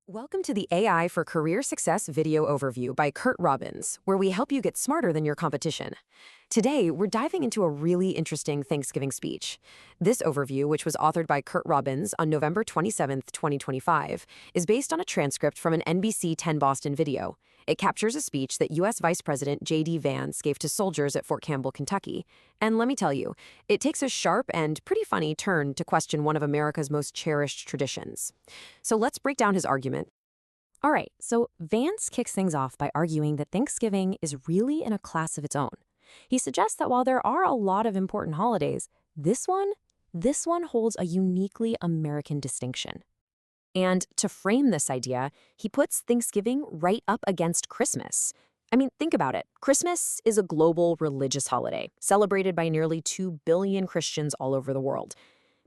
Welcome to the AI for Career Success video overview by Kurt Robbins, where we help you get smarter than your competition. Today, we're diving into a really interesting Thanksgiving speech. This overview, which was authored by Kurt Robbins on November 27, 2025, is based on a transcript from an NBC 10 Boston video. It captures a speech that U.S. Vice President J.D. Vance gave to soldiers at Fort Campbell, Kentucky. And let me tell you, it takes a sharp and pretty funny turn to question one of America's most cherished traditions. So let's break down his argument. All right, so Vance kicks things off by arguing that Thanksgiving is really in a class of its own. He suggests that while there are a lot of important holidays, this one holds a uniquely American distinction. And to frame this idea, he puts Thanksgiving right up against Christmas. I mean, think about it. Christmas is a global religious holiday, celebrated by nearly 2 billion Christians all over the world.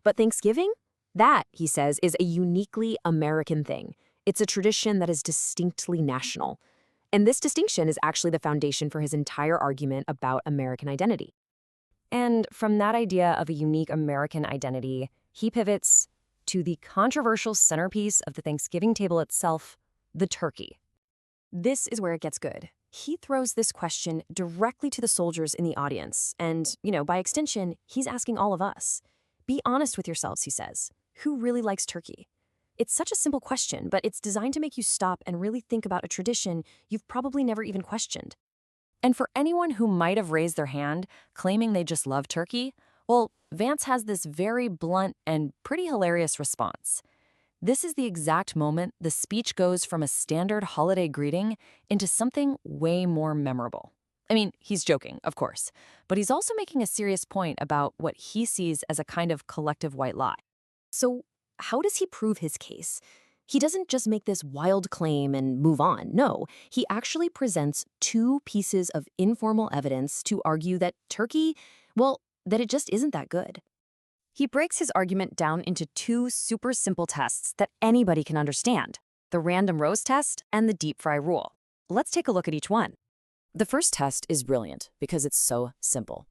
But Thanksgiving? That, he says, is a uniquely American thing. It's a tradition that is distinctly national. And this distinction is actually the foundation for his entire argument about American identity. And from that idea of a unique American identity, he pivots to the controversial centerpiece of the Thanksgiving table itself, the turkey. This is where it gets good. He throws this question directly to the soldiers in the audience, and, by extension, he's asking all of us. Be honest with yourselves, he says. Who really likes turkey? It's such a simple question, but it's designed to make you stop and really think about a tradition you've probably never even questioned. And for anyone who might have raised their hand, claiming they just love turkey, well, Vance has this very blunt and pretty hilarious response. This is the exact moment the speech goes from a standard holiday greeting into something way more memorable. I mean, he's joking, of course, but he's also making a serious point about what he sees as a kind of collective white lie. So, how does he prove his case? He doesn't just make this wild claim and move on. No, he actually presents two pieces of informal evidence to argue that turkey, that it just isn't that good. He breaks his argument down into two super simple tests that anybody can understand: the random roast test and the deep fry rule. Let's take a look at each one. The first test is brilliant because it's so simple.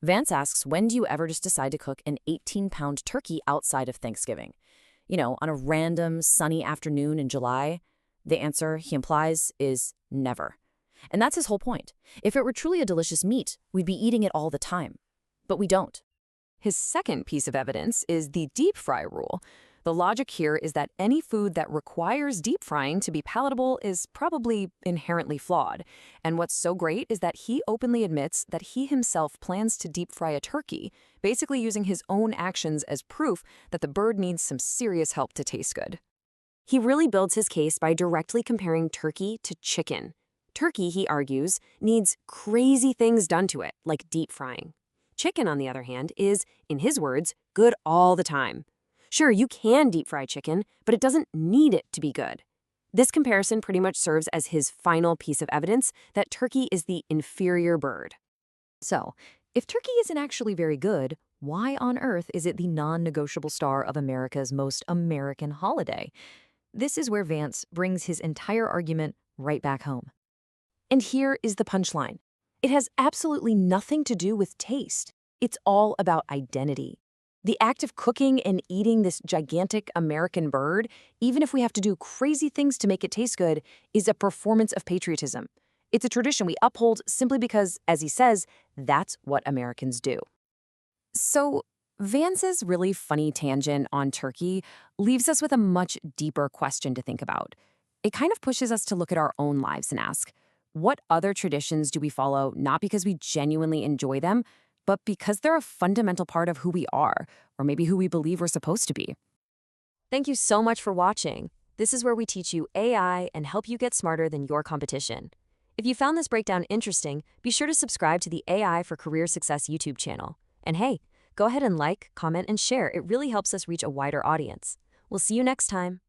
Vance asks, when do you ever just decide to cook an 18-pound turkey outside of Thanksgiving? On a random sunny afternoon in July? The answer, he implies, is never. And that's his whole point. If it were truly a delicious meat, we'd be eating it all the time. But we don't. His second piece of evidence is the deep fry rule. The logic here is that any food that requires deep frying to be palatable is probably inherently flawed. And what's so great is that he openly admits that he himself plans to deep fry a turkey, basically using his own actions as proof that the bird needs some serious help to taste good. He really builds his case by directly comparing turkey to chicken. Turkey, he argues, needs crazy things done to it, like deep frying. Chicken, on the other hand, is, in his words, good all the time. Sure, you can deep fry chicken, but it doesn't need it to be good. This comparison pretty much serves as his final piece of evidence that turkey is the inferior bird. So, if turkey isn't actually very good, why on earth is it the non-negotiable star of America's most American holiday? This is where Vance brings his entire argument right back home. And here is the punchline. It has absolutely nothing to do with taste. It's all about identity. The act of cooking and eating this gigantic American bird, even if we have to do crazy things to make it taste good, is a performance of patriotism. It's a tradition we uphold simply because, as he says, that's what Americans do. So, Vance's really funny tangent on turkey leaves us with a much deeper question to think about. It kind of pushes us to look at our own lives and ask, what other traditions do we follow not because we genuinely enjoy them, but because they're a fundamental part of who we are, or maybe who we believe we're supposed to be? Thank you so much for watching. This is where we teach you AI and help you get smarter than your competition. If you found this breakdown interesting, be sure to subscribe to the AI for Career Success YouTube channel. And hey, go ahead and like, comment, and share. It really helps us reach a wider audience. We'll see you next time.